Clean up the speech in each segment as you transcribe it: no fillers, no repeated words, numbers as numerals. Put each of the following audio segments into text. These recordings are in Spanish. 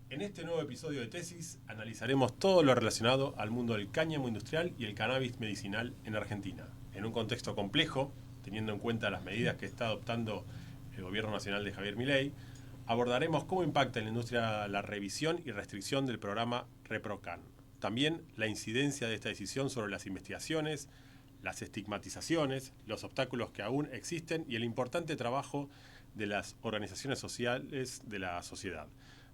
En este nuevo episodio de Tesis analizaremos todo lo relacionado al mundo del cáñamo industrial y el cannabis medicinal en Argentina, en un contexto complejo, teniendo en cuenta las medidas que está adoptando el gobierno nacional de Javier Milei. Abordaremos cómo impacta en la industria la revisión y restricción del programa ReproCan. También la incidencia de esta decisión sobre las investigaciones, las estigmatizaciones, los obstáculos que aún existen y el importante trabajo de las organizaciones sociales de la sociedad.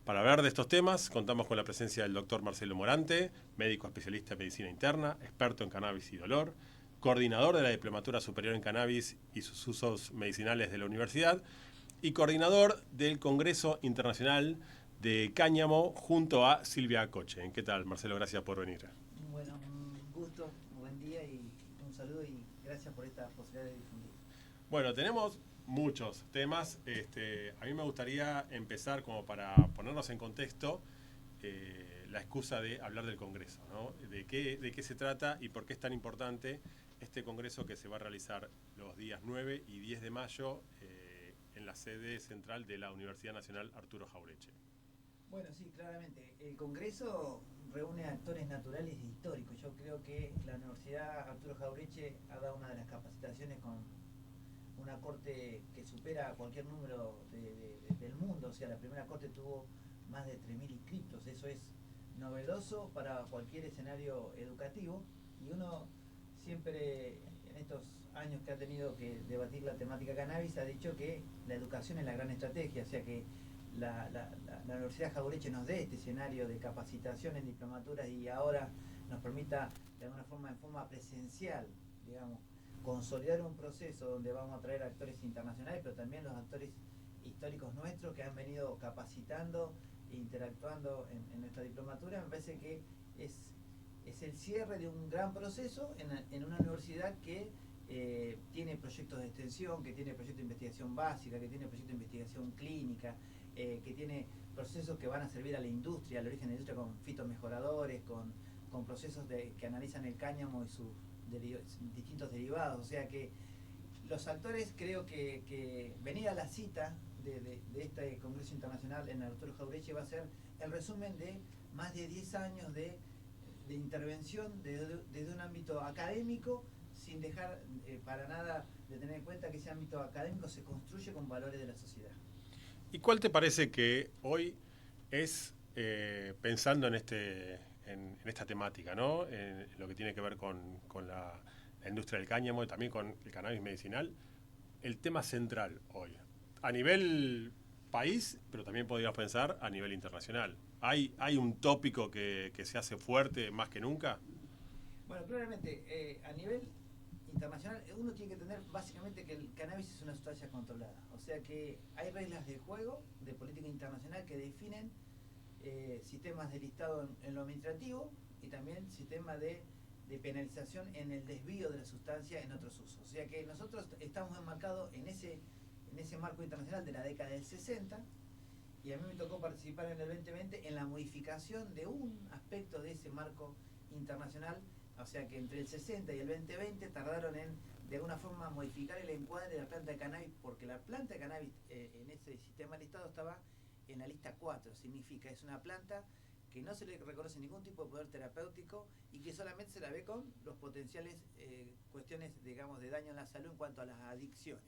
Para hablar de estos temas, contamos con la presencia del doctor Marcelo Morante, médico especialista en medicina interna, experto en cannabis y dolor, coordinador de la Diplomatura Superior en Cannabis y sus usos medicinales de la universidad y coordinador del Congreso Internacional de Cáñamo junto a Silvia Coche. ¿Qué tal, Marcelo? Gracias por venir. Bueno, un gusto, buen día y un saludo y gracias por esta posibilidad de difundir. Bueno, tenemos muchos temas. A mí me gustaría empezar como para ponernos en contexto la excusa de hablar del Congreso, ¿no? De qué se trata y por qué es tan importante este Congreso que se va a realizar los días 9 y 10 de mayo en la sede central de la Universidad Nacional Arturo Jauretche. Bueno, sí, claramente. El Congreso reúne actores naturales e históricos. Yo creo que la Universidad Arturo Jauretche ha dado una de las capacitaciones con una corte que supera cualquier número del mundo. O sea, la primera corte tuvo más de 3.000 inscriptos. Eso es novedoso para cualquier escenario educativo. Y uno siempre, en estos años que ha tenido que debatir la temática cannabis, ha dicho que la educación es la gran estrategia. O sea que la Universidad Jauretche nos dé este escenario de capacitación en diplomaturas y ahora nos permita de alguna forma en forma presencial, digamos, consolidar un proceso donde vamos a traer actores internacionales, pero también los actores históricos nuestros que han venido capacitando e interactuando en nuestra diplomatura. Me parece que es el cierre de un gran proceso en una universidad que tiene proyectos de extensión, que tiene proyectos de investigación básica, que tiene proyectos de investigación clínica, que tiene procesos que van a servir a la industria, al origen de la industria, con fitomejoradores, con procesos que analizan el cáñamo y sus distintos derivados. O sea que los actores, creo que venir a la cita de este Congreso Internacional en Arturo Jauretche va a ser el resumen de más de 10 años de intervención desde un ámbito académico, sin dejar para nada de tener en cuenta que ese ámbito académico se construye con valores de la sociedad. ¿Y cuál te parece que hoy es, pensando en esta temática, ¿no? En lo que tiene que ver con la industria del cáñamo y también con el cannabis medicinal, el tema central hoy? A nivel país, pero también podríamos pensar a nivel internacional. ¿Hay un tópico que se hace fuerte más que nunca? Bueno, claramente, a nivel internacional, uno tiene que entender básicamente que el cannabis es una sustancia controlada. O sea que hay reglas de juego de política internacional que definen sistemas de listado en lo administrativo y también sistemas de penalización en el desvío de la sustancia en otros usos. O sea que nosotros estamos enmarcados en ese marco internacional de la década del 60, y a mí me tocó participar en el 2020 en la modificación de un aspecto de ese marco internacional. O sea que entre el 60 y el 2020 tardaron en de alguna forma modificar el encuadre de la planta de cannabis, porque la planta de cannabis en ese sistema listado estaba en la lista 4. Significa, es una planta que no se le reconoce ningún tipo de poder terapéutico y que solamente se la ve con los potenciales cuestiones, digamos, de daño en la salud en cuanto a las adicciones.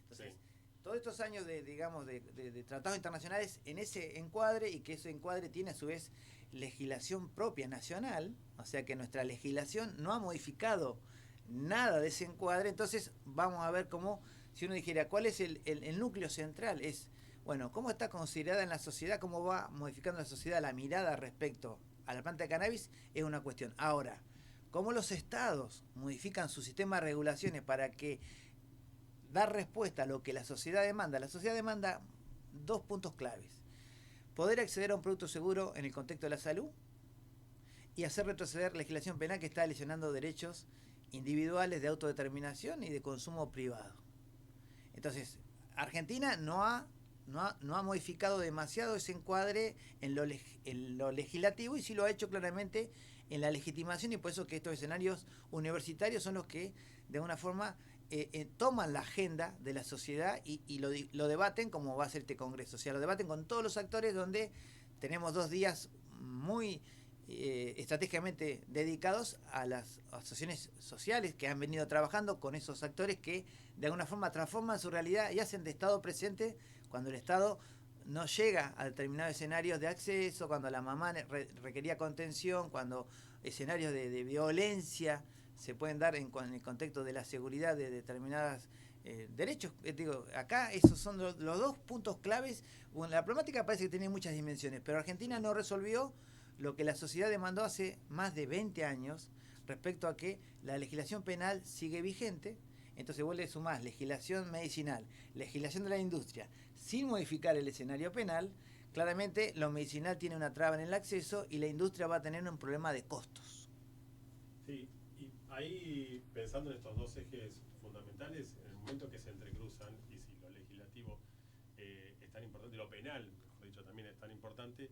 Entonces, sí, todos estos años de tratados internacionales en ese encuadre, y que ese encuadre tiene a su vez legislación propia nacional, o sea que nuestra legislación no ha modificado nada de ese encuadre. Entonces vamos a ver cómo, si uno dijera cuál es el núcleo central, es, bueno, cómo está considerada en la sociedad, cómo va modificando la sociedad la mirada respecto a la planta de cannabis, es una cuestión. Ahora, cómo los estados modifican su sistema de regulaciones para que dar respuesta a lo que la sociedad demanda. La sociedad demanda dos puntos claves: poder acceder a un producto seguro en el contexto de la salud y hacer retroceder legislación penal que está lesionando derechos individuales de autodeterminación y de consumo privado. Entonces, Argentina no ha modificado demasiado ese encuadre en lo legislativo, y sí lo ha hecho claramente en la legitimación, y por eso que estos escenarios universitarios son los que de alguna forma toman la agenda de la sociedad y lo debaten, como va a ser este Congreso. O sea, lo debaten con todos los actores, donde tenemos 2 días muy estratégicamente dedicados a las asociaciones sociales que han venido trabajando con esos actores que de alguna forma transforman su realidad y hacen de Estado presente cuando el Estado no llega a determinados escenarios de acceso, cuando la mamá requería contención, cuando escenarios de violencia se pueden dar en el contexto de la seguridad de determinadas derechos. Digo, acá esos son los 2 puntos claves. Bueno, la problemática parece que tiene muchas dimensiones, pero Argentina no resolvió lo que la sociedad demandó hace más de 20 años respecto a que la legislación penal sigue vigente. Entonces vos le sumás legislación medicinal, legislación de la industria, sin modificar el escenario penal. Claramente lo medicinal tiene una traba en el acceso y la industria va a tener un problema de costos. Sí, y ahí pensando en estos 2 ejes fundamentales, en el momento que se entrecruzan, y si lo legislativo es tan importante, lo penal, mejor dicho, también es tan importante,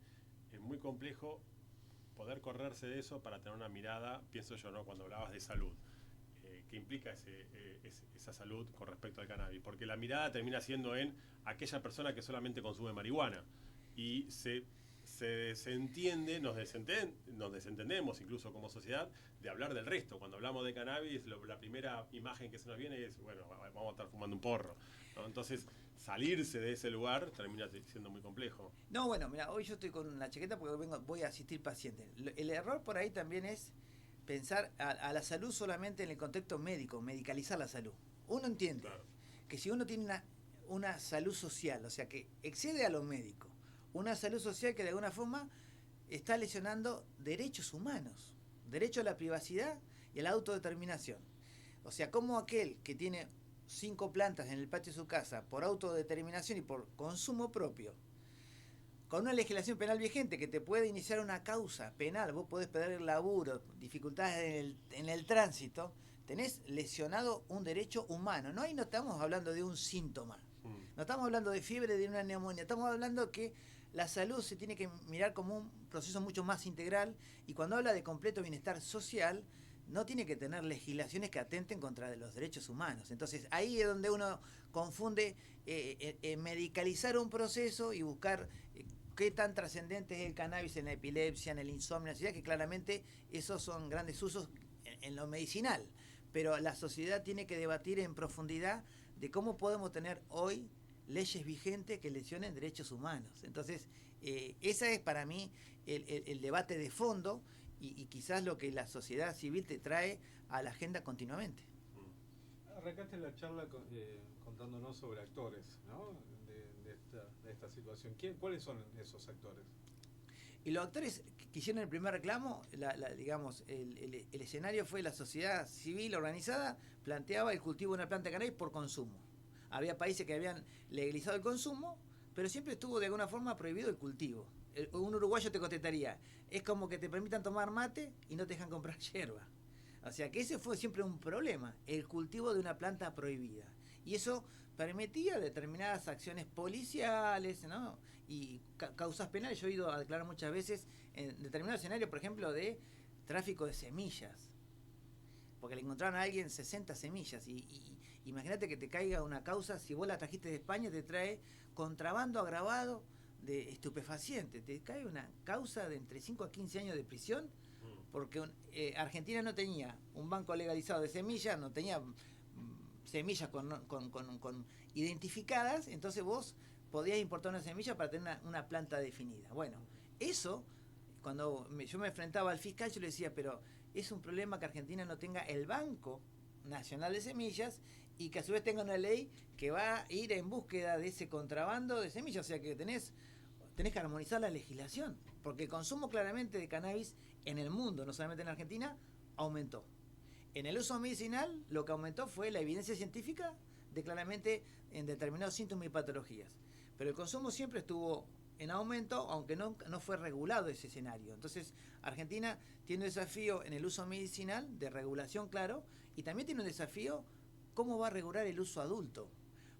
es muy complejo poder correrse de eso para tener una mirada, pienso yo, ¿no? Cuando hablabas de salud, ¿qué implica esa salud con respecto al cannabis? Porque la mirada termina siendo en aquella persona que solamente consume marihuana y se entiende, nos desentendemos incluso como sociedad de hablar del resto. Cuando hablamos de cannabis, la primera imagen que se nos viene es, bueno, vamos a estar fumando un porro, ¿no? Entonces, salirse de ese lugar termina siendo muy complejo. No, bueno, mira, hoy yo estoy con la chaqueta porque voy a asistir pacientes. El error por ahí también es pensar a la salud solamente en el contexto médico, medicalizar la salud. Uno entiende claro que si uno tiene una salud social, o sea, que excede a lo médico, una salud social que de alguna forma está lesionando derechos humanos, derecho a la privacidad y a la autodeterminación. O sea, como aquel que tiene 5 plantas en el patio de su casa por autodeterminación y por consumo propio, con una legislación penal vigente que te puede iniciar una causa penal, vos podés perder el laburo, dificultades en el tránsito, tenés lesionado un derecho humano. No, ahí no estamos hablando de un síntoma, no estamos hablando de fiebre, de una neumonía, estamos hablando que la salud se tiene que mirar como un proceso mucho más integral, y cuando habla de completo bienestar social, no tiene que tener legislaciones que atenten contra los derechos humanos. Entonces ahí es donde uno confunde medicalizar un proceso y buscar qué tan trascendente es el cannabis en la epilepsia, en el insomnio, en la ansiedad, que claramente esos son grandes usos en lo medicinal. Pero la sociedad tiene que debatir en profundidad de cómo podemos tener hoy leyes vigentes que lesionen derechos humanos. Entonces, esa es para mí el debate de fondo y quizás lo que la sociedad civil te trae a la agenda continuamente. Arrancaste la charla contándonos sobre actores, ¿no? de esta situación. ¿Cuáles son esos actores? Y los actores que hicieron el primer reclamo, digamos, el escenario fue la sociedad civil organizada, planteaba el cultivo de una planta de cannabis por consumo. Había países que habían legalizado el consumo, pero siempre estuvo de alguna forma prohibido el cultivo. Un uruguayo te contestaría, es como que te permitan tomar mate y no te dejan comprar yerba. O sea que ese fue siempre un problema, el cultivo de una planta prohibida. Y eso permitía determinadas acciones policiales, ¿no? Y causas penales. Yo he ido a declarar muchas veces en determinados escenarios, por ejemplo, de tráfico de semillas. Porque le encontraron a alguien 60 semillas. Y imagínate que te caiga una causa, si vos la trajiste de España, te trae contrabando agravado de estupefacientes. Te cae una causa de entre 5 a 15 años de prisión, porque Argentina no tenía un banco legalizado de semillas, no tenía semillas con identificadas, entonces vos podías importar una semilla para tener una planta definida. Bueno, eso, cuando yo me enfrentaba al fiscal, yo le decía, pero es un problema que Argentina no tenga el Banco Nacional de Semillas y que a su vez tenga una ley que va a ir en búsqueda de ese contrabando de semillas. O sea que tenés que armonizar la legislación, porque el consumo claramente de cannabis en el mundo, no solamente en Argentina, aumentó. En el uso medicinal, lo que aumentó fue la evidencia científica de claramente en determinados síntomas y patologías. Pero el consumo siempre estuvo en aumento, aunque no fue regulado ese escenario. Entonces, Argentina tiene un desafío en el uso medicinal, de regulación, claro, y también tiene un desafío cómo va a regular el uso adulto.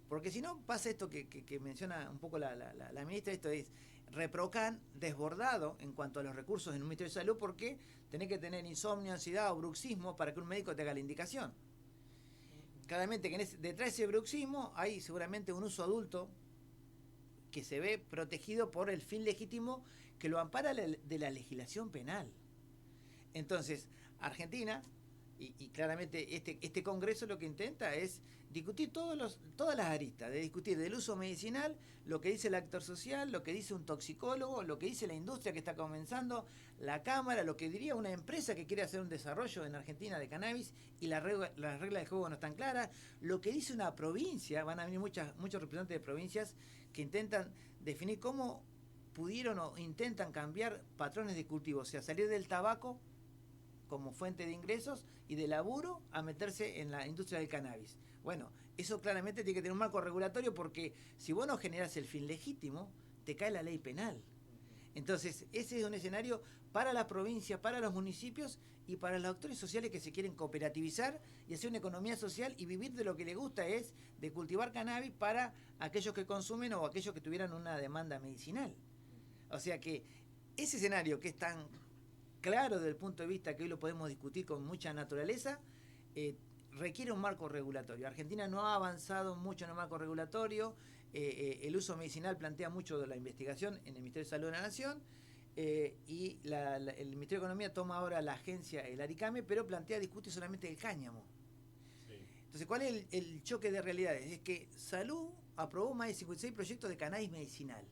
Porque si no, pasa esto que menciona un poco la ministra, esto es ReproCan desbordado en cuanto a los recursos en un Ministerio de Salud, porque tenés que tener insomnio, ansiedad o bruxismo para que un médico te haga la indicación. Claramente que detrás de ese bruxismo hay seguramente un uso adulto que se ve protegido por el fin legítimo que lo ampara de la legislación penal. Entonces, Argentina, y claramente este Congreso lo que intenta es discutir todas las aristas, de discutir del uso medicinal, lo que dice el actor social, lo que dice un toxicólogo, lo que dice la industria que está comenzando, la Cámara, lo que diría una empresa que quiere hacer un desarrollo en Argentina de cannabis y las reglas del juego no están claras, lo que dice una provincia, van a venir muchos representantes de provincias que intentan definir cómo pudieron o intentan cambiar patrones de cultivo, o sea, salir del tabaco como fuente de ingresos y de laburo a meterse en la industria del cannabis. Bueno, eso claramente tiene que tener un marco regulatorio porque si vos no generás el fin legítimo, te cae la ley penal. Entonces, ese es un escenario para la provincia, para los municipios y para los actores sociales que se quieren cooperativizar y hacer una economía social y vivir de lo que les gusta, es de cultivar cannabis para aquellos que consumen o aquellos que tuvieran una demanda medicinal. O sea que ese escenario que es tan claro desde el punto de vista que hoy lo podemos discutir con mucha naturaleza, requiere un marco regulatorio. Argentina no ha avanzado mucho en el marco regulatorio, el uso medicinal plantea mucho de la investigación en el Ministerio de Salud de la Nación, y el Ministerio de Economía toma ahora la agencia, el ARICAME, pero discute solamente el cáñamo. Sí. Entonces, ¿cuál es el choque de realidades? Es que Salud aprobó más de 56 proyectos de cannabis medicinal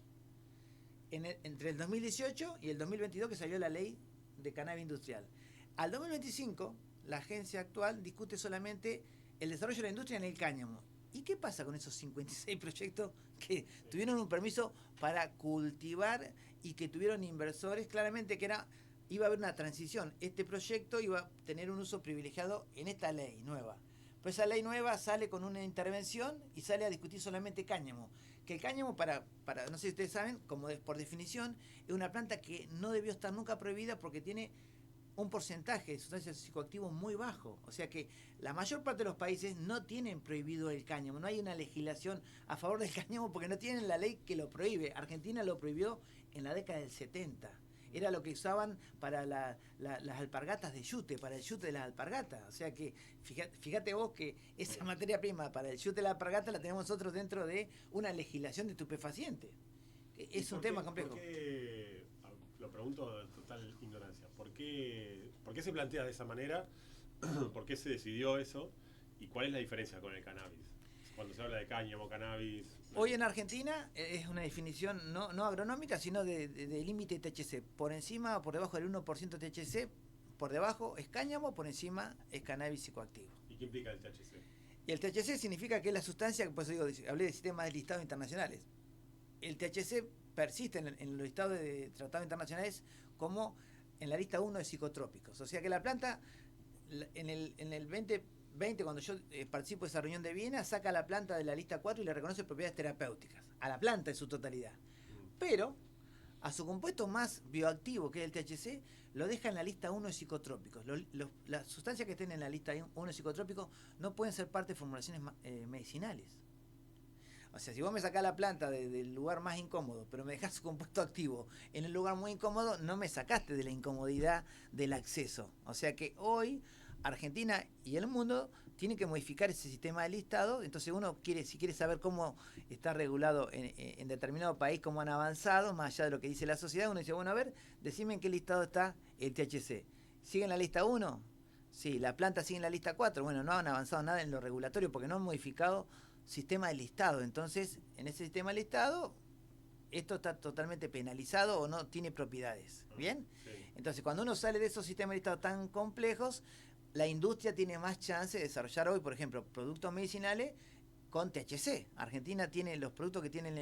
entre el 2018 y el 2022, que salió la ley de cannabis industrial. Al 2025, la agencia actual discute solamente el desarrollo de la industria en el cáñamo. ¿Y qué pasa con esos 56 proyectos que tuvieron un permiso para cultivar y que tuvieron inversores? Claramente que iba a haber una transición. Este proyecto iba a tener un uso privilegiado en esta ley nueva. Pero esa ley nueva sale con una intervención y sale a discutir solamente cáñamo. Que el cáñamo, para no sé si ustedes saben, como por definición, es una planta que no debió estar nunca prohibida porque tiene un porcentaje de sustancias psicoactivas muy bajo. O sea que la mayor parte de los países no tienen prohibido el cáñamo. No hay una legislación a favor del cáñamo porque no tienen la ley que lo prohíbe. Argentina lo prohibió en la década del 70. Era lo que usaban para las alpargatas de yute, para el yute de las alpargatas. O sea que fíjate vos que esa materia prima para el yute de la alpargata la tenemos nosotros dentro de una legislación de estupefacientes. Es un tema complejo. ¿Por qué, lo pregunto de total ignorancia, ¿por qué se plantea de esa manera? ¿Por qué se decidió eso? ¿Y cuál es la diferencia con el cannabis? Cuando se habla de cáñamo, cannabis... Hoy en Argentina es una definición no agronómica, sino de límite THC. Por encima o por debajo del 1% THC, por debajo es cáñamo, por encima es cannabis psicoactivo. ¿Y qué implica el THC? Y el THC significa que es la sustancia, por eso digo, hablé de sistemas de listados internacionales. El THC persiste en los listados de tratados internacionales como en la lista 1 de psicotrópicos. O sea que la planta, en el 2020, cuando yo participo de esa reunión de Viena, saca la planta de la lista 4 y le reconoce propiedades terapéuticas, a la planta en su totalidad. Pero a su compuesto más bioactivo, que es el THC, lo deja en la lista 1 de psicotrópicos. Las sustancias que estén en la lista 1 de psicotrópicos no pueden ser parte de formulaciones medicinales. O sea, si vos me sacás la planta del lugar más incómodo, pero me dejás su compuesto activo en el lugar muy incómodo, no me sacaste de la incomodidad del acceso. O sea que hoy Argentina y el mundo tienen que modificar ese sistema de listado. Entonces uno si quiere saber cómo está regulado en determinado país, cómo han avanzado, más allá de lo que dice la sociedad, uno dice, bueno, a ver, decime en qué listado está el THC. ¿Sigue en la lista 1? Sí. ¿La planta sigue en la lista 4? Bueno, no han avanzado nada en lo regulatorio porque no han modificado sistema de listado. Entonces, en ese sistema de listado, esto está totalmente penalizado o no tiene propiedades. ¿Bien? Sí. Entonces, cuando uno sale de esos sistemas de listado tan complejos, la industria tiene más chance de desarrollar hoy, por ejemplo, productos medicinales con THC. Argentina tiene los productos que tienen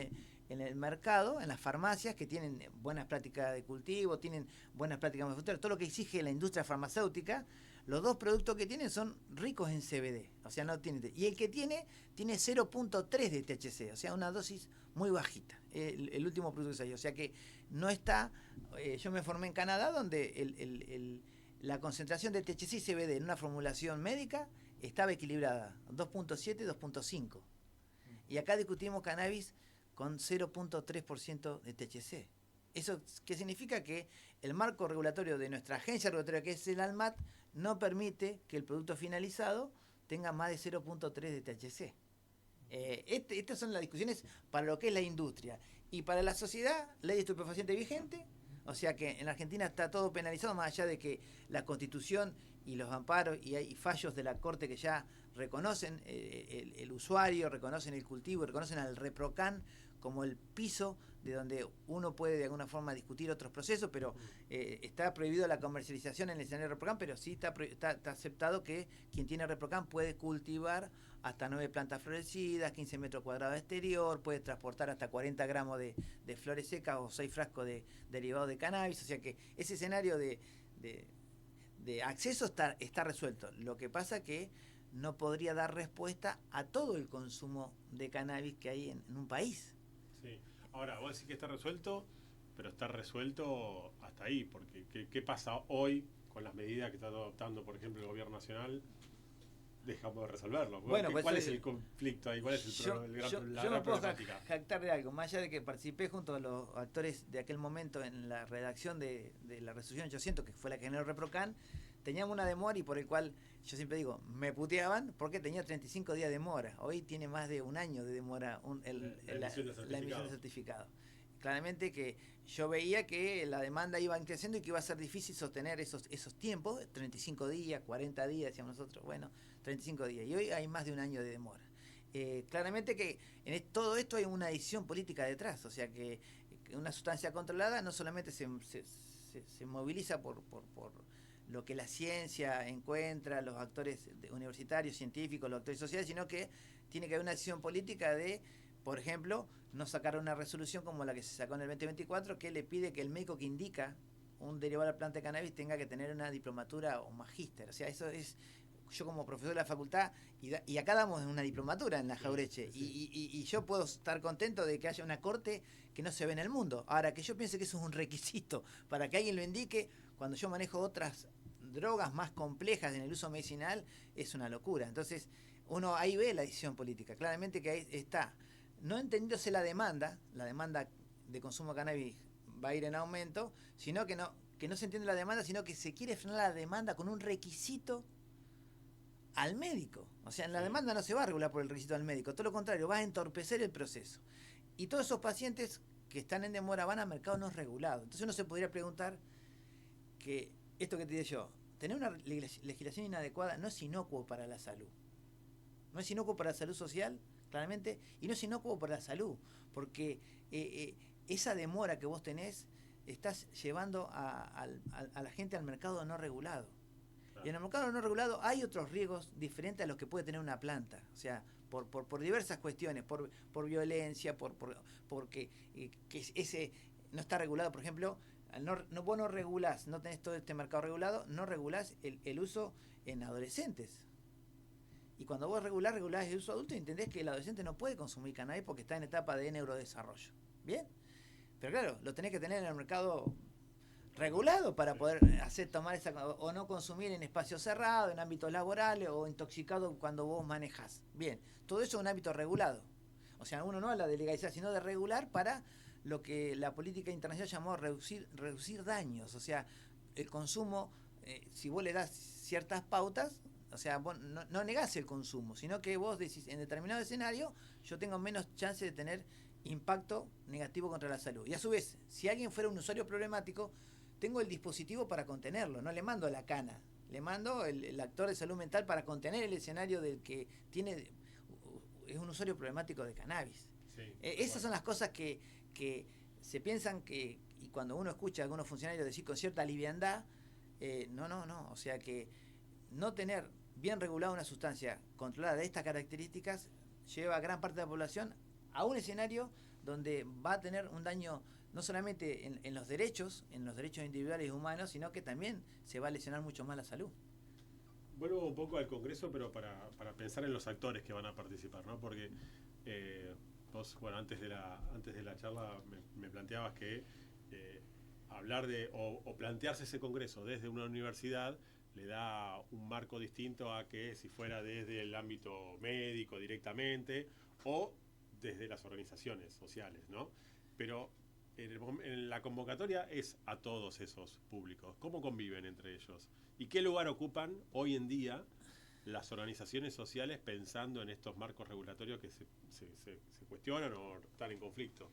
en el mercado, en las farmacias, que tienen buenas prácticas de cultivo, tienen buenas prácticas manufactureras, todo lo que exige la industria farmacéutica. Los dos productos que tienen son ricos en CBD, o sea, no tiene. Y el que tiene 0.3 de THC, o sea, una dosis muy bajita. El último producto que salió, o sea que no está. Yo me formé en Canadá, donde la concentración de THC y CBD en una formulación médica estaba equilibrada, 2.7 y 2.5. Y acá discutimos cannabis con 0.3% de THC. ¿Eso qué significa? Que el marco regulatorio de nuestra agencia regulatoria, que es el ANMAT, no permite que el producto finalizado tenga más de 0.3 de THC. Estas son las discusiones para lo que es la industria. Y para la sociedad, ley de estupefaciente vigente, o sea que en la Argentina está todo penalizado, más allá de que la Constitución y los amparos y hay fallos de la Corte que ya reconocen el usuario, reconocen el cultivo, reconocen al ReproCan como el piso de donde uno puede de alguna forma discutir otros procesos, pero está prohibido la comercialización en el escenario de ReproCan, pero sí está aceptado que quien tiene ReproCan puede cultivar hasta 9 plantas florecidas, 15 metros cuadrados exterior, puede transportar hasta 40 gramos de flores secas o 6 frascos de derivado de cannabis, o sea que ese escenario de acceso está resuelto. Lo que pasa que no podría dar respuesta a todo el consumo de cannabis que hay en un país. Sí. Ahora, vos decís que está resuelto, pero está resuelto hasta ahí, porque ¿qué pasa hoy con las medidas que está adoptando, por ejemplo, el gobierno nacional? Dejamos de resolverlo. Bueno, ¿Cuál es el conflicto ahí? ¿Cuál es la gran problemática? Jactar de algo, más allá de que participé junto a los actores de aquel momento en la redacción de la resolución 800, que fue la que generó ReproCan, teníamos una demora y por el cual, yo siempre digo, me puteaban porque tenía 35 días de demora. Hoy tiene más de un año de demora la emisión de certificado. Claramente que yo veía que la demanda iba creciendo y que iba a ser difícil sostener esos tiempos, 35 días, 40 días, decíamos nosotros, bueno, 35 días. Y hoy hay más de un año de demora. Claramente que en todo esto hay una decisión política detrás, o sea que una sustancia controlada no solamente se moviliza por lo que la ciencia encuentra, los actores universitarios, científicos, los actores sociales, sino que tiene que haber una decisión política de, por ejemplo, no sacar una resolución como la que se sacó en el 2024 que le pide que el médico que indica un derivado de la planta de cannabis tenga que tener una diplomatura o magíster. O sea, eso es, yo como profesor de la facultad, y acá damos una diplomatura en la Jaureche, y yo puedo estar contento de que haya una corte que no se ve en el mundo. Ahora, que yo piense que eso es un requisito para que alguien lo indique, cuando yo manejo otras drogas más complejas en el uso medicinal, es una locura. Entonces, uno ahí ve la decisión política. Claramente que ahí está, no entendiéndose la demanda de consumo de cannabis va a ir en aumento, sino que no se entiende la demanda, sino que se quiere frenar la demanda con un requisito al médico. O sea, en la demanda no se va a regular por el requisito al médico, todo lo contrario, va a entorpecer el proceso. Y todos esos pacientes que están en demora van a mercado no regulado. Entonces uno se podría preguntar que esto que te dije yo, tener una legislación inadecuada no es inocuo para la salud. No es inocuo para la salud social, claramente, y no es inocuo para la salud, porque esa demora que vos tenés, estás llevando a la gente al mercado no regulado. Claro. Y en el mercado no regulado hay otros riesgos diferentes a los que puede tener una planta, o sea, por diversas cuestiones, por violencia, porque ese no está regulado, por ejemplo, vos no regulás, no tenés todo este mercado regulado, no regulás el uso en adolescentes. Y cuando vos regulás el uso adulto, entendés que el adolescente no puede consumir cannabis porque está en etapa de neurodesarrollo. ¿Bien? Pero claro, lo tenés que tener en el mercado regulado para poder tomar esa, o no consumir en espacios cerrados, en ámbitos laborales, o intoxicado cuando vos manejás. Bien, todo eso es un ámbito regulado. O sea, uno no habla de legalizar, sino de regular para lo que la política internacional llamó reducir daños. O sea, el consumo, si vos le das ciertas pautas, o sea, vos no negás el consumo, sino que vos decís, en determinado escenario, yo tengo menos chance de tener impacto negativo contra la salud. Y a su vez, si alguien fuera un usuario problemático, tengo el dispositivo para contenerlo, no le mando la cana, le mando el actor de salud mental para contener el escenario del que es un usuario problemático de cannabis. Sí, esas son las cosas que se piensan y cuando uno escucha a algunos funcionarios decir con cierta liviandad, no, o sea que no tener bien regulada una sustancia controlada de estas características lleva a gran parte de la población a un escenario donde va a tener un daño no solamente en los derechos individuales y humanos, sino que también se va a lesionar mucho más la salud. Vuelvo un poco al Congreso, pero para pensar en los actores que van a participar, ¿no? Porque vos, bueno, antes de la charla me planteabas que hablar de o plantearse ese Congreso desde una universidad le da un marco distinto a que si fuera desde el ámbito médico directamente o desde las organizaciones sociales, ¿no? Pero en la convocatoria es a todos esos públicos. ¿Cómo conviven entre ellos? ¿Y qué lugar ocupan hoy en día las organizaciones sociales pensando en estos marcos regulatorios que se cuestionan o están en conflicto?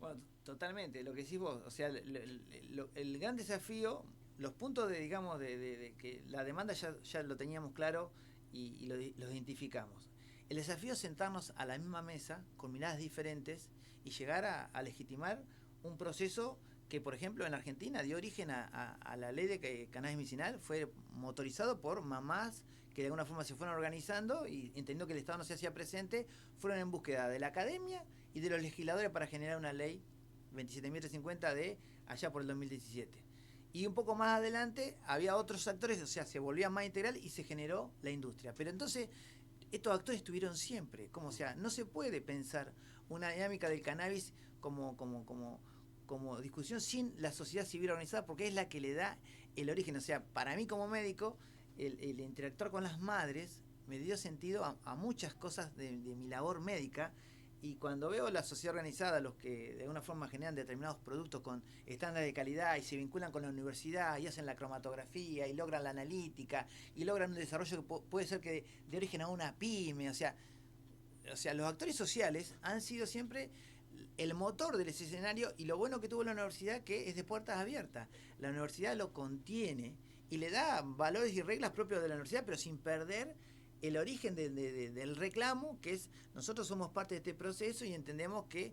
Bueno, totalmente, lo que decís vos, o sea, el gran desafío, los puntos de, digamos, de que la demanda ya lo teníamos claro y lo identificamos. El desafío es sentarnos a la misma mesa con miradas diferentes y llegar a legitimar un proceso que, por ejemplo, en Argentina dio origen a la ley de cannabis medicinal, fue motorizado por mamás que de alguna forma se fueron organizando y entendiendo que el Estado no se hacía presente, fueron en búsqueda de la academia y de los legisladores para generar una ley 27.350 de allá por el 2017. Y un poco más adelante había otros actores, o sea, se volvía más integral y se generó la industria. Pero entonces, estos actores estuvieron siempre, como, o sea, no se puede pensar una dinámica del cannabis como discusión sin la sociedad civil organizada, porque es la que le da el origen. O sea, para mí como médico, el interactuar con las madres me dio sentido a muchas cosas de mi labor médica. Y cuando veo la sociedad organizada, los que de alguna forma generan determinados productos con estándares de calidad y se vinculan con la universidad y hacen la cromatografía y logran la analítica y logran un desarrollo que puede ser que de origen a una pyme, o sea, los actores sociales han sido siempre el motor del escenario, y lo bueno que tuvo la universidad que es de puertas abiertas. La universidad lo contiene y le da valores y reglas propios de la universidad, pero sin perder el origen del reclamo, que es nosotros somos parte de este proceso y entendemos que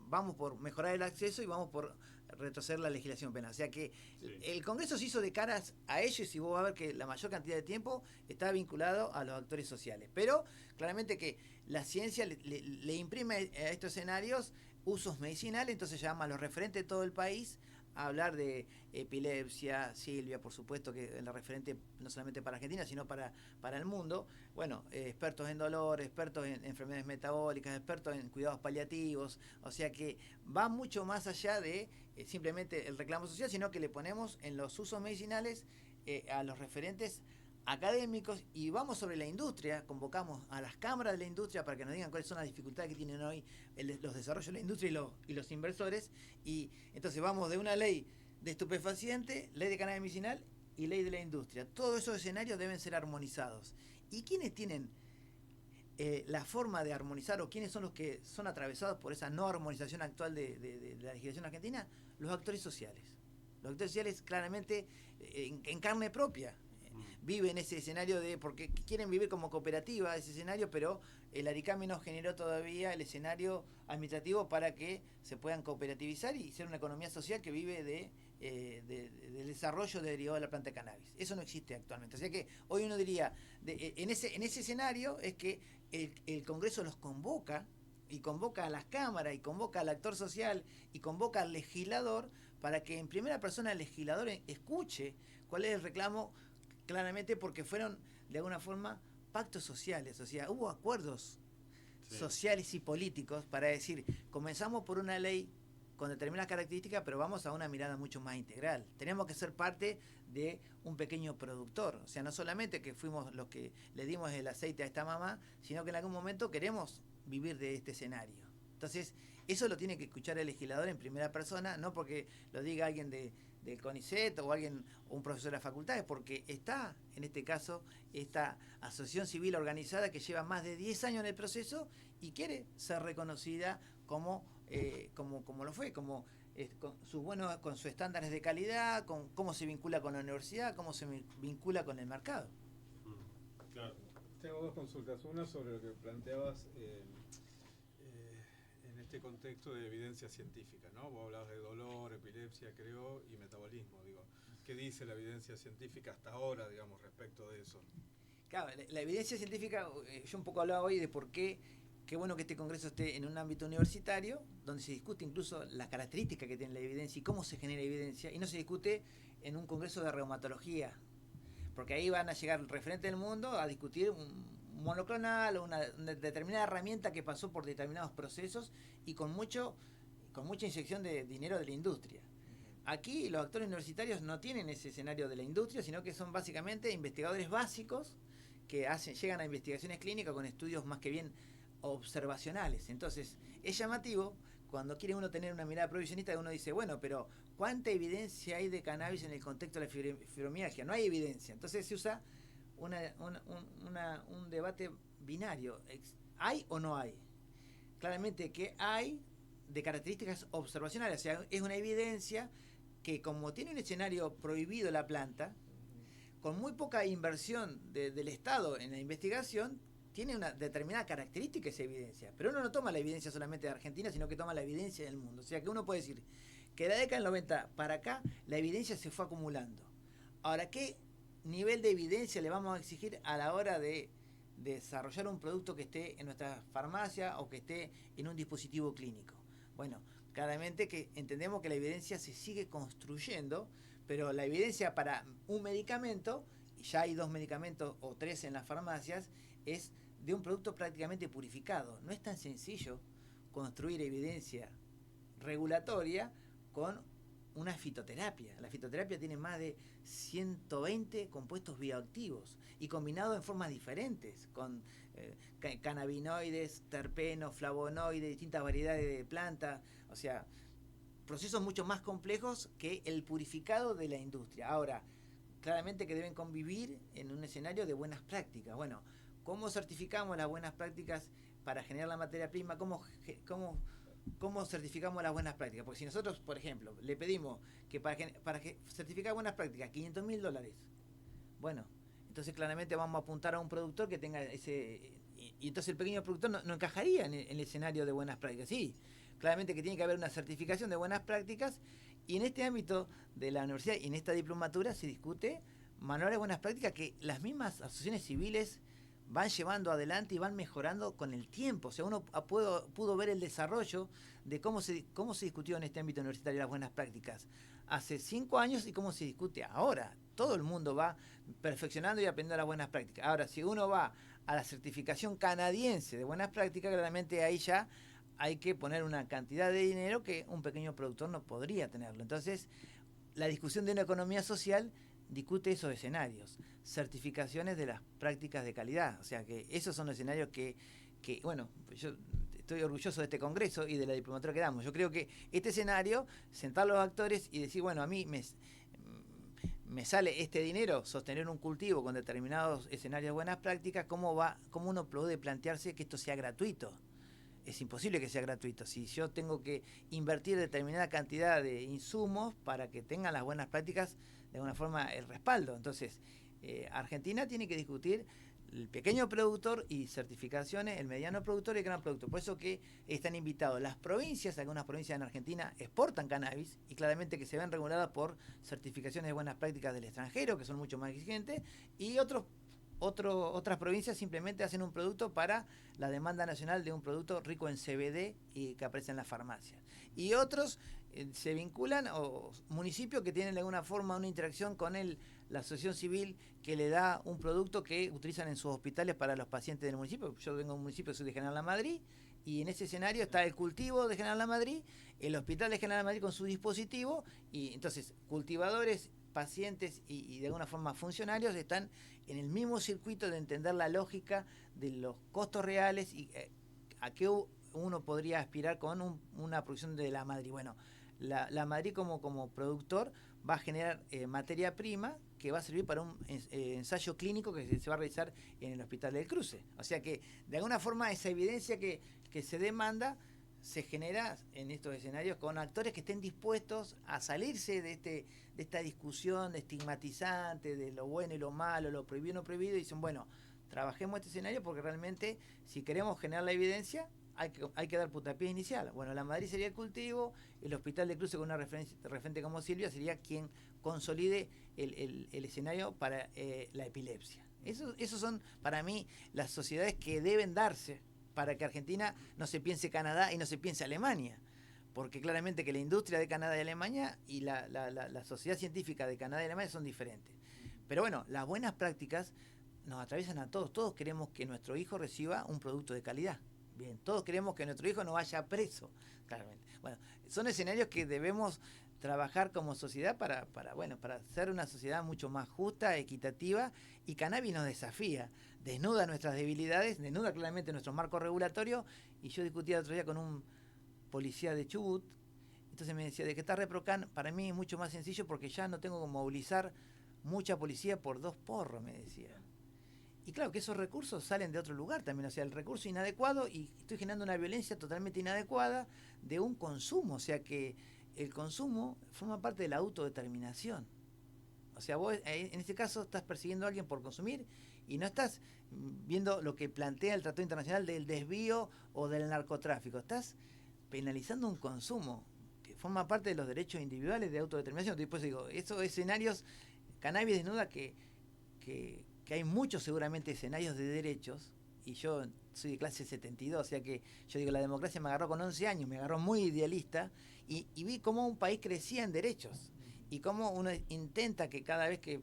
vamos por mejorar el acceso y vamos por retroceder la legislación penal. O sea que sí, el Congreso se hizo de caras a ellos y vos vas a ver que la mayor cantidad de tiempo está vinculado a los actores sociales. Pero claramente que la ciencia le imprime a estos escenarios usos medicinales, entonces llama a los referentes de todo el país a hablar de epilepsia. Silvia, por supuesto, que es la referente no solamente para Argentina, sino para el mundo. Bueno, expertos en dolor, expertos en enfermedades metabólicas, expertos en cuidados paliativos. O sea que va mucho más allá de simplemente el reclamo social, sino que le ponemos en los usos medicinales a los referentes académicos, y vamos sobre la industria, convocamos a las cámaras de la industria para que nos digan cuáles son las dificultades que tienen hoy los desarrollos de la industria y los inversores, y entonces vamos de una ley de estupefaciente, ley de cannabis medicinal y ley de la industria. Todos esos escenarios deben ser armonizados. ¿Y quiénes tienen la forma de armonizar, o quiénes son los que son atravesados por esa no armonización actual de la legislación argentina? Los actores sociales. Los actores sociales claramente en carne propia viven ese escenario porque quieren vivir como cooperativa ese escenario, pero el ARICAME no generó todavía el escenario administrativo para que se puedan cooperativizar y ser una economía social que vive del desarrollo derivado de la planta de cannabis. Eso no existe actualmente. O sea que hoy uno diría, en ese escenario es que el Congreso los convoca, y convoca a las cámaras, y convoca al actor social, y convoca al legislador, para que en primera persona el legislador escuche cuál es el reclamo, claramente porque fueron de alguna forma pactos sociales, o sea, hubo acuerdos sociales y políticos para decir, comenzamos por una ley con determinadas características, pero vamos a una mirada mucho más integral. Tenemos que ser parte de un pequeño productor, o sea, no solamente que fuimos los que le dimos el aceite a esta mamá, sino que en algún momento queremos vivir de este escenario. Entonces, eso lo tiene que escuchar el legislador en primera persona, no porque lo diga alguien del CONICET o un profesor de las facultades, porque está, en este caso, esta asociación civil organizada que lleva más de 10 años en el proceso y quiere ser reconocida como lo fue, con sus estándares de calidad, con cómo se vincula con la universidad, cómo se vincula con el mercado. Claro. Tengo dos consultas. Una sobre lo que planteabas en este contexto de evidencia científica, ¿no? Vos hablabas de dolor, epilepsia, creo, y metabolismo. Digo, ¿qué dice la evidencia científica hasta ahora, digamos, respecto de eso? Claro, la evidencia científica, yo un poco hablaba hoy de por qué bueno que este congreso esté en un ámbito universitario, donde se discute incluso las características que tiene la evidencia y cómo se genera evidencia, y no se discute en un congreso de reumatología, porque ahí van a llegar referentes del mundo a discutir un monoclonal o una determinada herramienta que pasó por determinados procesos y con mucha inyección de dinero de la industria. Aquí los actores universitarios no tienen ese escenario de la industria, sino que son básicamente investigadores básicos que llegan a investigaciones clínicas con estudios más que bien observacionales. Entonces, es llamativo cuando quiere uno tener una mirada prohibicionista, uno dice, bueno, pero ¿cuánta evidencia hay de cannabis en el contexto de la fibromialgia? No hay evidencia. Entonces se usa un debate binario. ¿Hay o no hay? Claramente que hay de características observacionales, o sea, es una evidencia que como tiene un escenario prohibido la planta, con muy poca inversión del Estado en la investigación, tiene una determinada característica esa evidencia. Pero uno no toma la evidencia solamente de Argentina, sino que toma la evidencia del mundo. O sea que uno puede decir que de la década del 90 para acá, la evidencia se fue acumulando. Ahora, ¿qué nivel de evidencia le vamos a exigir a la hora de desarrollar un producto que esté en nuestra farmacia o que esté en un dispositivo clínico? Bueno, claramente que entendemos que la evidencia se sigue construyendo, pero la evidencia para un medicamento, ya hay 2 medicamentos o 3 en las farmacias, es de un producto prácticamente purificado. No es tan sencillo construir evidencia regulatoria con una fitoterapia. La fitoterapia tiene más de 120 compuestos bioactivos y combinados en formas diferentes, con cannabinoides, terpenos, flavonoides, distintas variedades de plantas, o sea, procesos mucho más complejos que el purificado de la industria. Ahora, claramente que deben convivir en un escenario de buenas prácticas. Bueno, ¿cómo certificamos las buenas prácticas para generar la materia prima? ¿Cómo certificamos las buenas prácticas? Porque si nosotros, por ejemplo, le pedimos que para certificar buenas prácticas, $500.000, bueno, entonces claramente vamos a apuntar a un productor que tenga ese... Y entonces el pequeño productor no encajaría en el escenario de buenas prácticas. Sí, claramente que tiene que haber una certificación de buenas prácticas, y en este ámbito de la universidad y en esta diplomatura se discute manuales de buenas prácticas que las mismas asociaciones civiles van llevando adelante y van mejorando con el tiempo. O sea, uno pudo ver el desarrollo de cómo se discutió en este ámbito universitario las buenas prácticas hace 5 años y cómo se discute ahora. Todo el mundo va perfeccionando y aprendiendo las buenas prácticas. Ahora, si uno va a la certificación canadiense de buenas prácticas, claramente ahí ya hay que poner una cantidad de dinero que un pequeño productor no podría tenerlo. Entonces, la discusión de una economía social discute esos escenarios, certificaciones de las prácticas de calidad. O sea que esos son los escenarios que bueno, yo estoy orgulloso de este congreso y de la diplomatura que damos. Yo creo que este escenario, sentar los actores y decir, bueno, a mí me sale este dinero sostener un cultivo con determinados escenarios de buenas prácticas, ¿cómo uno puede plantearse que esto sea gratuito? Es imposible que sea gratuito. Si yo tengo que invertir determinada cantidad de insumos para que tengan las buenas prácticas, de alguna forma, el respaldo. Entonces, Argentina tiene que discutir el pequeño productor y certificaciones, el mediano productor y el gran productor. Por eso que están invitados las provincias, algunas provincias en Argentina exportan cannabis y claramente que se ven reguladas por certificaciones de buenas prácticas del extranjero, que son mucho más exigentes, y otras provincias simplemente hacen un producto para la demanda nacional de un producto rico en CBD y que aparece en las farmacias. Y otros se vinculan, o municipios que tienen de alguna forma una interacción con la asociación civil que le da un producto que utilizan en sus hospitales para los pacientes del municipio. Yo vengo de un municipio, soy de General La Madrid, y en ese escenario está el cultivo de General La Madrid, el hospital de General La Madrid con su dispositivo, y entonces cultivadores, pacientes y de alguna forma funcionarios están en el mismo circuito de entender la lógica de los costos reales y a qué uno podría aspirar con una producción de La Madrid. Bueno, la Madrid como productor va a generar materia prima que va a servir para un ensayo clínico que se va a realizar en el Hospital del Cruce. O sea que de alguna forma esa evidencia que se demanda se genera en estos escenarios con actores que estén dispuestos a salirse de esta discusión estigmatizante de lo bueno y lo malo, lo prohibido y no prohibido, y dicen, bueno, trabajemos este escenario porque realmente si queremos generar la evidencia hay que dar puntapié inicial. Bueno, La Madrid sería el cultivo, el Hospital de Cruce con una referente como Silvia sería quien consolide el escenario para la epilepsia. Esos son para mí las sociedades que deben darse para que Argentina no se piense Canadá y no se piense Alemania, porque claramente que la industria de Canadá y Alemania y la sociedad científica de Canadá y Alemania son diferentes. Pero bueno, las buenas prácticas nos atraviesan a todos queremos que nuestro hijo reciba un producto de calidad. Bien, todos queremos que nuestro hijo no vaya preso, claramente. Bueno, son escenarios que debemos trabajar como sociedad para ser una sociedad mucho más justa, equitativa, y cannabis nos desafía, desnuda nuestras debilidades, desnuda claramente nuestro marco regulatorio, y yo discutía el otro día con un policía de Chubut, entonces me decía, de que está ReproCan, para mí es mucho más sencillo porque ya no tengo que movilizar mucha policía por 2 porros, me decía. Y claro que esos recursos salen de otro lugar también, o sea, el recurso inadecuado, y estoy generando una violencia totalmente inadecuada de un consumo, o sea que el consumo forma parte de la autodeterminación. O sea, vos en este caso estás persiguiendo a alguien por consumir y no estás viendo lo que plantea el Tratado Internacional del desvío o del narcotráfico, estás penalizando un consumo que forma parte de los derechos individuales de autodeterminación. Después digo, esos escenarios, cannabis desnuda que hay muchos seguramente escenarios de derechos, y yo soy de clase 72, o sea que yo digo, la democracia me agarró con 11 años, me agarró muy idealista, y vi cómo un país crecía en derechos, y cómo uno intenta que cada vez que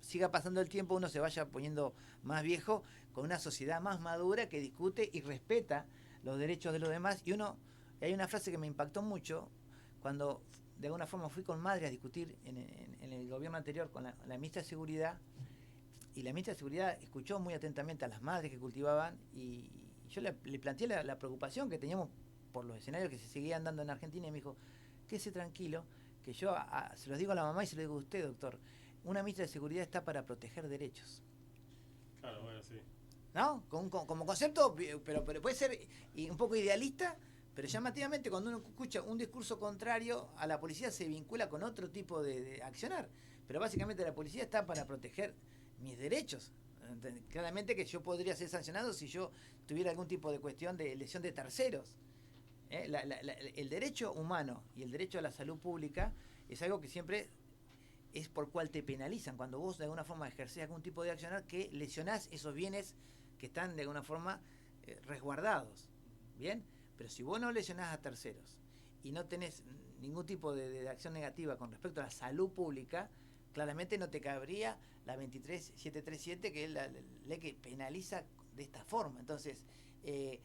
siga pasando el tiempo uno se vaya poniendo más viejo, con una sociedad más madura que discute y respeta los derechos de los demás. Y hay una frase que me impactó mucho, cuando de alguna forma fui con Madre a discutir en el gobierno anterior con la ministra de Seguridad, y la ministra de Seguridad escuchó muy atentamente a las madres que cultivaban, y yo le planteé la preocupación que teníamos por los escenarios que se seguían dando en Argentina, y me dijo, quédese tranquilo, que yo se los digo a la mamá y se lo digo a usted, doctor, una ministra de Seguridad está para proteger derechos. Claro, bueno, sí. ¿No? Como concepto, pero puede ser un poco idealista, pero llamativamente cuando uno escucha un discurso contrario a la policía se vincula con otro tipo de accionar. Pero básicamente la policía está para proteger mis derechos. Claramente que yo podría ser sancionado si yo tuviera algún tipo de cuestión de lesión de terceros. El derecho humano y el derecho a la salud pública es algo que siempre es por cual te penalizan. Cuando vos de alguna forma ejercés algún tipo de accionar que lesionás esos bienes que están de alguna forma resguardados. ¿Bien? Pero si vos no lesionás a terceros y no tenés ningún tipo de acción negativa con respecto a la salud pública, claramente no te cabría la 23737, que es la ley que penaliza de esta forma. Entonces, que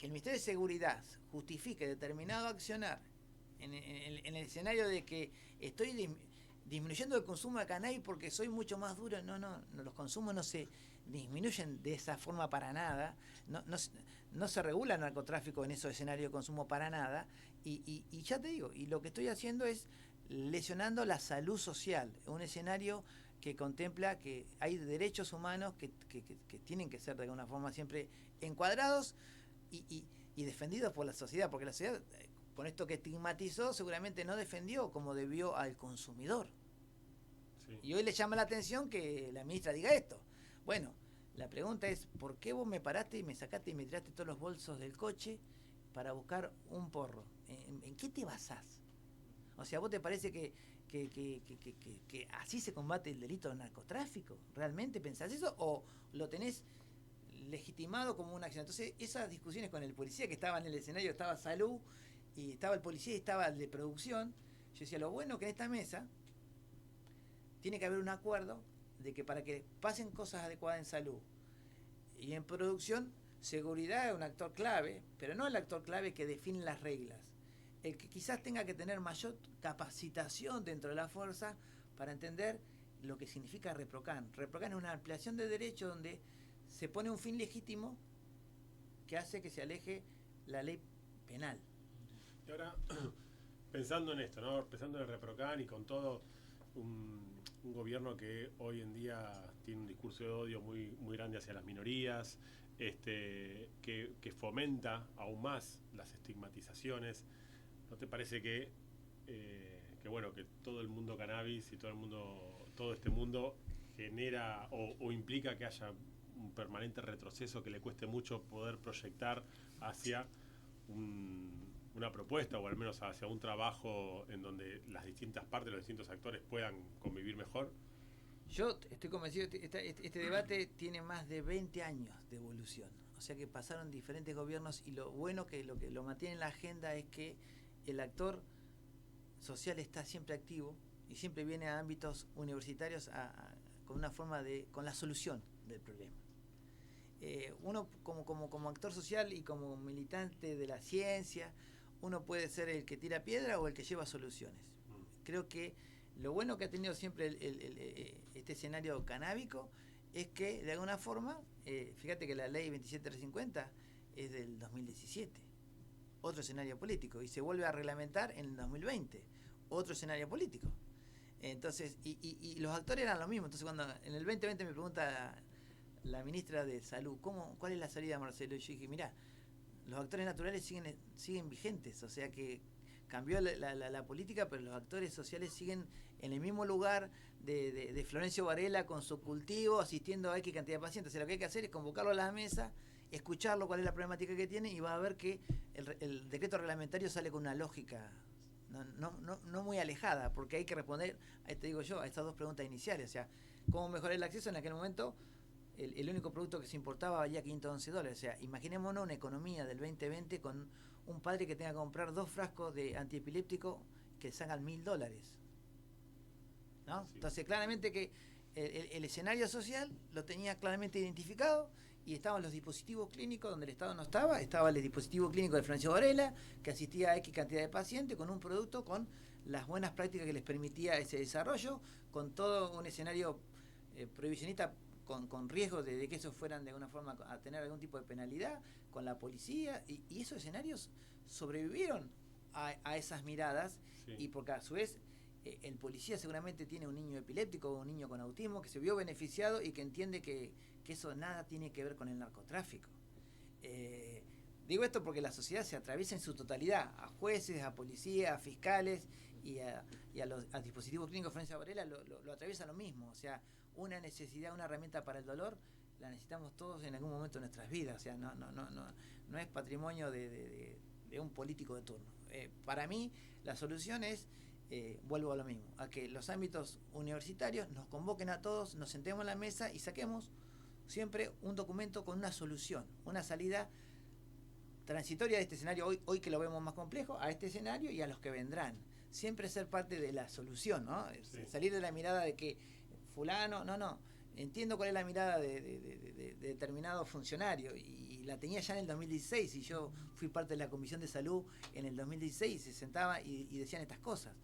el Ministerio de Seguridad justifique determinado accionar en el escenario de que estoy disminuyendo el consumo de cannabis porque soy mucho más duro, no, los consumos no se disminuyen de esa forma para nada, no se regula el narcotráfico en esos escenarios de consumo para nada, y ya te digo, y lo que estoy haciendo es lesionando la salud social, un escenario que contempla que hay derechos humanos que tienen que ser de alguna forma siempre encuadrados y defendidos por la sociedad, porque la sociedad, con esto que estigmatizó, seguramente no defendió como debió al consumidor. Sí. Y hoy le llama la atención que la ministra diga esto. Bueno, la pregunta es, ¿por qué vos me paraste y me sacaste y me tiraste todos los bolsos del coche para buscar un porro? ¿En qué te basás? O sea, ¿vos te parece que así se combate el delito de narcotráfico? ¿Realmente pensás eso? ¿O lo tenés legitimado como una acción? Entonces, esas discusiones con el policía que estaba en el escenario, estaba Salud, y estaba el policía y estaba el de producción, yo decía, lo bueno que en esta mesa tiene que haber un acuerdo de que para que pasen cosas adecuadas en salud y en producción, seguridad es un actor clave, pero no el actor clave que define las reglas. El que quizás tenga que tener mayor capacitación dentro de la fuerza para entender lo que significa ReproCan. ReproCan es una ampliación de derecho donde se pone un fin legítimo que hace que se aleje la ley penal. Y ahora, pensando en esto, ¿no? Pensando en el ReproCan y con todo un gobierno que hoy en día tiene un discurso de odio muy grande hacia las minorías, que fomenta aún más las estigmatizaciones, ¿no te parece que bueno, que todo el mundo cannabis y todo este mundo genera o implica que haya un permanente retroceso, que le cueste mucho poder proyectar hacia una propuesta o al menos hacia un trabajo en donde las distintas partes, los distintos actores puedan convivir mejor? Yo estoy convencido que este debate tiene más de 20 años de evolución, o sea que pasaron diferentes gobiernos, y lo bueno que lo mantiene en la agenda es que el actor social está siempre activo y siempre viene a ámbitos universitarios con una forma con la solución del problema. Uno como actor social y como militante de la ciencia, uno puede ser el que tira piedra o el que lleva soluciones. Creo que lo bueno que ha tenido siempre este escenario canábico es que de alguna forma, fíjate que la ley 27350 es del 2017, otro escenario político, y se vuelve a reglamentar en el 2020, otro escenario político. Entonces, y los actores eran lo mismo. Entonces, cuando en el 2020 me pregunta la ministra de Salud, ¿cuál es la salida, Marcelo? Y yo dije, mirá, los actores naturales siguen vigentes, o sea que cambió la política, pero los actores sociales siguen en el mismo lugar de Florencio Varela con su cultivo, asistiendo a X cantidad de pacientes. O sea, lo que hay que hacer es convocarlo a la mesa, escucharlo, cuál es la problemática que tiene, y va a ver que el decreto reglamentario sale con una lógica no muy alejada, porque hay que responder, te digo yo, a estas dos preguntas iniciales. O sea, ¿cómo mejorar el acceso? En aquel momento el único producto que se importaba valía $511. O sea, imaginémonos una economía del 2020 con un padre que tenga que comprar 2 frascos de antiepiléptico que salgan $1.000, ¿no? Sí. Entonces, claramente que el escenario social lo tenía claramente identificado, y estaban los dispositivos clínicos donde el Estado no estaba. Estaba el dispositivo clínico de Florencio Varela, que asistía a X cantidad de pacientes, con un producto con las buenas prácticas que les permitía ese desarrollo, con todo un escenario prohibicionista, con riesgo de que esos fueran de alguna forma a tener algún tipo de penalidad, con la policía, y esos escenarios sobrevivieron a esas miradas. Sí. Y porque a su vez el policía seguramente tiene un niño epiléptico o un niño con autismo que se vio beneficiado y que entiende que eso nada tiene que ver con el narcotráfico. Digo esto porque la sociedad se atraviesa en su totalidad, a jueces, a policías, a fiscales y a dispositivos clínicos. Florencio Varela lo atraviesa lo mismo. O sea, una necesidad, una herramienta para el dolor, la necesitamos todos en algún momento de nuestras vidas. O sea, no es patrimonio de un político de turno. Para mí, la solución es, vuelvo a lo mismo, a que los ámbitos universitarios nos convoquen a todos, nos sentemos en la mesa y saquemos siempre un documento con una solución, una salida transitoria de este escenario, hoy que lo vemos más complejo, a este escenario y a los que vendrán. Siempre ser parte de la solución, ¿no? Sí. Salir de la mirada de que fulano, no. Entiendo cuál es la mirada de determinado funcionario, y la tenía ya en el 2016, y yo fui parte de la Comisión de Salud en el 2016, y se sentaba y decían estas cosas.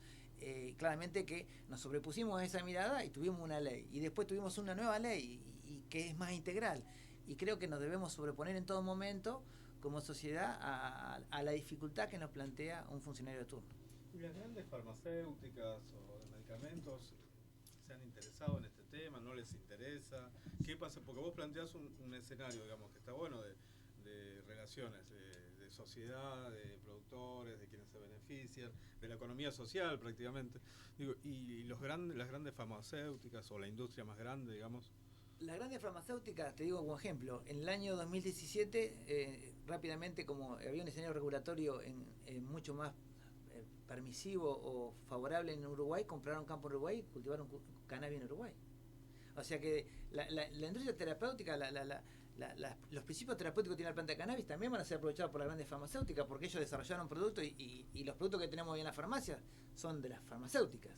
Claramente que nos sobrepusimos a esa mirada y tuvimos una ley, y después tuvimos una nueva ley y que es más integral, y creo que nos debemos sobreponer en todo momento como sociedad a la dificultad que nos plantea un funcionario de turno. ¿Y las grandes farmacéuticas o de medicamentos se han interesado en este tema? ¿No les interesa? ¿Qué pasa? Porque vos planteás un escenario, digamos, que está bueno de relaciones, de sociedad, de productores, de quienes se benefician, de la economía social prácticamente. Digo, y las grandes farmacéuticas o la industria más grande, digamos. Las grandes farmacéuticas, te digo como ejemplo, en el año 2017, rápidamente, como había un escenario regulatorio mucho más permisivo o favorable en Uruguay, compraron campo en Uruguay y cultivaron cannabis en Uruguay. O sea que la industria terapéutica, los principios terapéuticos que tiene la planta de cannabis también van a ser aprovechados por las grandes farmacéuticas, porque ellos desarrollaron productos y los productos que tenemos hoy en las farmacias son de las farmacéuticas.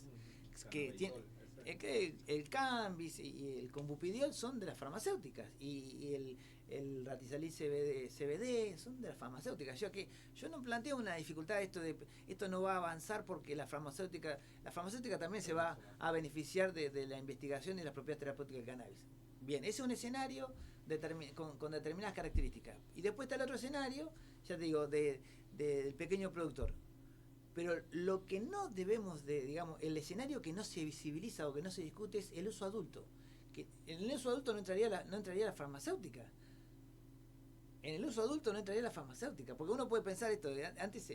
Que el Cambis y el Combupidiol son de las farmacéuticas, y el Ratizalid CBD son de las farmacéuticas. Yo no planteo una dificultad esto no va a avanzar porque la farmacéutica también se va a beneficiar de la investigación y las propiedades terapéuticas del cannabis. Bien, ese es un escenario con determinadas características. Y después está el otro escenario, ya te digo, del pequeño productor. Pero lo que no debemos digamos, el escenario que no se visibiliza o que no se discute es el uso adulto. Que en el uso adulto no entraría la farmacéutica. En el uso adulto no entraría la farmacéutica, porque uno puede pensar esto, antes,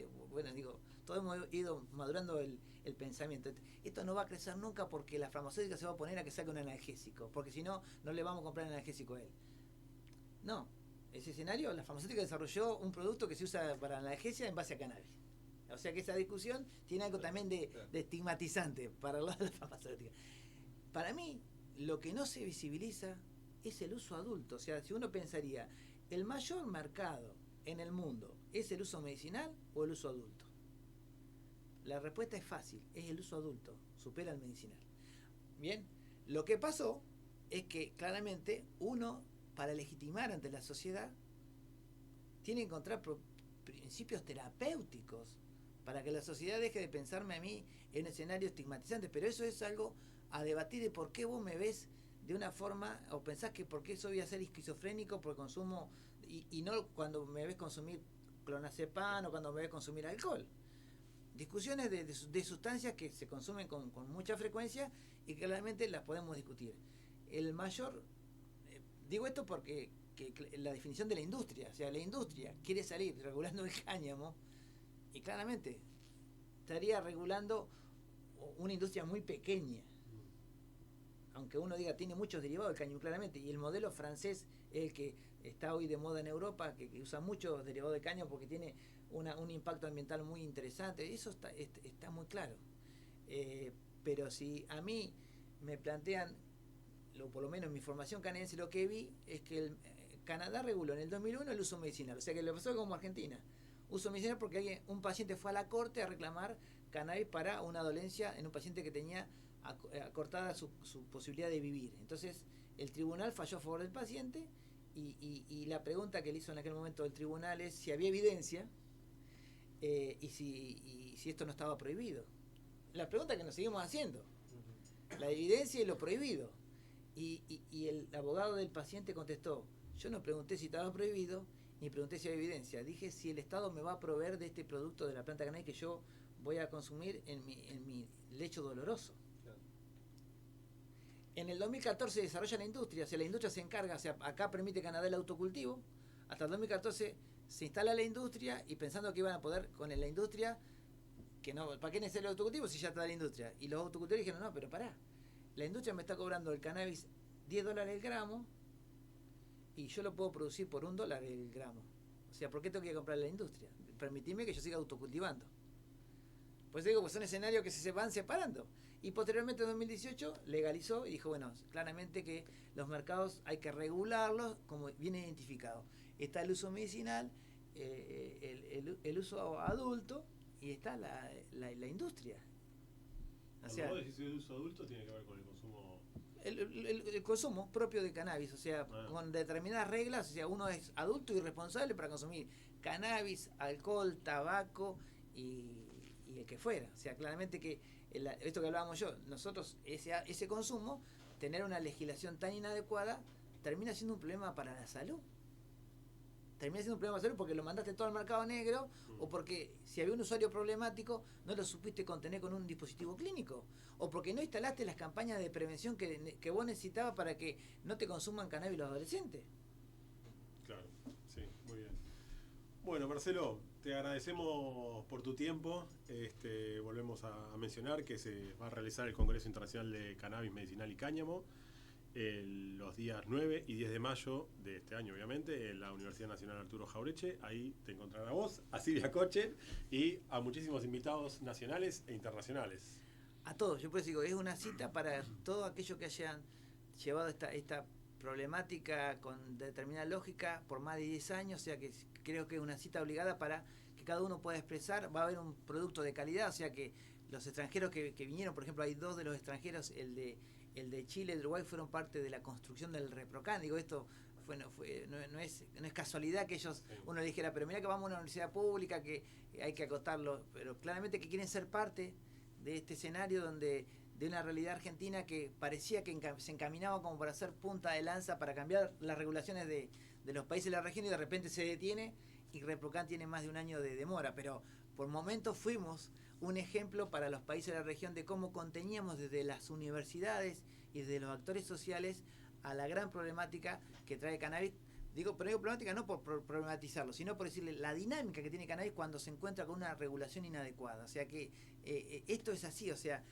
todos hemos ido madurando el pensamiento. Esto no va a crecer nunca porque la farmacéutica se va a poner a que saque un analgésico, porque si no le vamos a comprar el analgésico a él. No, ese escenario, la farmacéutica desarrolló un producto que se usa para analgesia en base a cannabis. O sea que esa discusión tiene algo también de estigmatizante para el lado de la farmacéutica. Para mí, lo que no se visibiliza es el uso adulto. O sea, si uno pensaría, ¿el mayor mercado en el mundo es el uso medicinal o el uso adulto? La respuesta es fácil, es el uso adulto, supera el medicinal. Bien, lo que pasó es que claramente uno, para legitimar ante la sociedad, tiene que encontrar principios terapéuticos para que la sociedad deje de pensarme a mí en escenarios estigmatizantes. Pero eso es algo a debatir, de por qué vos me ves de una forma, o pensás que por qué soy a ser esquizofrénico por consumo, y no cuando me ves consumir clonazepam o cuando me ves consumir alcohol. Discusiones de sustancias que se consumen con mucha frecuencia y que claramente las podemos discutir. El mayor Digo esto porque la definición de la industria, o sea, la industria quiere salir regulando el cáñamo y claramente estaría regulando una industria muy pequeña. Aunque uno diga tiene muchos derivados del cáñamo, claramente, y el modelo francés es el que está hoy de moda en Europa, que usa muchos derivados de cáñamo porque tiene un impacto ambiental muy interesante, eso está muy claro. Pero si a mí me plantean, por lo menos en mi formación canadiense, lo que vi es que Canadá reguló en el 2001 el uso medicinal, o sea que le pasó como Argentina, uso medicinal porque un paciente fue a la corte a reclamar cannabis para una dolencia en un paciente que tenía acortada su posibilidad de vivir. Entonces el tribunal falló a favor del paciente y la pregunta que le hizo en aquel momento el tribunal es si había evidencia y si esto no estaba prohibido. La pregunta que nos seguimos haciendo, la evidencia y lo prohibido. Y el abogado del paciente contestó, yo no pregunté si estaba prohibido ni pregunté si había evidencia, dije si el Estado me va a proveer de este producto de la planta cannabis que yo voy a consumir en mi lecho doloroso. En el 2014 se desarrolla la industria, o sea, la industria se encarga, o sea, acá permite Canadá el autocultivo, hasta el 2014 se instala la industria y pensando que iban a poder con la industria, que no, ¿para qué necesita el autocultivo si ya está la industria? Y los autocultores dijeron, no, pero pará, la industria me está cobrando el cannabis $10 el gramo y yo lo puedo producir por $1 el gramo. O sea, ¿por qué tengo que comprar la industria? Permitime que yo siga autocultivando. Pues digo, pues son escenarios que se van separando. Y posteriormente en 2018 legalizó y dijo, bueno, claramente que los mercados hay que regularlos como viene identificado. Está el uso medicinal, el uso adulto y está la industria. O sea, cuando vos decís el uso adulto tiene que ver con el consumo... El consumo propio de cannabis, o sea, con determinadas reglas, o sea, uno es adulto y responsable para consumir cannabis, alcohol, tabaco y el que fuera. O sea, claramente que esto que hablábamos yo, nosotros ese consumo, tener una legislación tan inadecuada, termina siendo un problema para la salud. Termina siendo un problema para la salud porque lo mandaste todo al mercado negro o porque si había un usuario problemático no lo supiste contener con un dispositivo clínico o porque no instalaste las campañas de prevención que vos necesitabas para que no te consuman cannabis los adolescentes. Claro, sí, muy bien. Bueno, Marcelo, te agradecemos por tu tiempo. Volvemos a mencionar que se va a realizar el Congreso Internacional de Cannabis Medicinal y Cáñamo los días 9 y 10 de mayo de este año, obviamente, en la Universidad Nacional Arturo Jauretche. Ahí te encontrarán a vos, a Silvia Kochen y a muchísimos invitados nacionales e internacionales. A todos, yo por eso digo, es una cita para todos aquellos que hayan llevado esta problemática con determinada lógica por más de 10 años, o sea que creo que es una cita obligada para que cada uno pueda expresar, va a haber un producto de calidad, o sea que los extranjeros que vinieron, por ejemplo, hay 2 de los extranjeros, el de Chile y el de Uruguay fueron parte de la construcción del ReproCan, digo, esto no es casualidad que ellos, uno le dijera, pero mira que vamos a una universidad pública, que hay que acotarlo, pero claramente que quieren ser parte de este escenario donde de una realidad argentina que parecía que se encaminaba como para ser punta de lanza para cambiar las regulaciones de los países de la región y de repente se detiene y ReproCan tiene más de un año de demora, pero por momentos fuimos un ejemplo para los países de la región de cómo conteníamos desde las universidades y desde los actores sociales a la gran problemática que trae cannabis. Digo problemática no por problematizarlo, sino por decirle la dinámica que tiene cannabis cuando se encuentra con una regulación inadecuada. O sea que esto es así, o sea,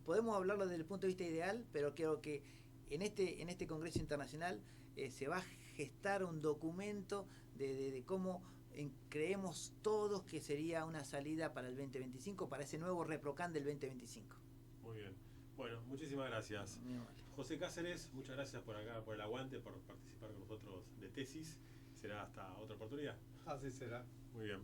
podemos hablarlo desde el punto de vista ideal, pero creo que en este Congreso Internacional se va a gestar un documento de cómo creemos todos que sería una salida para el 2025, para ese nuevo ReproCan del 2025. Muy bien. Bueno, muchísimas gracias. José Cáceres, muchas gracias por acá, por el aguante, por participar con nosotros de Tesis. Será hasta otra oportunidad. Así será. Muy bien.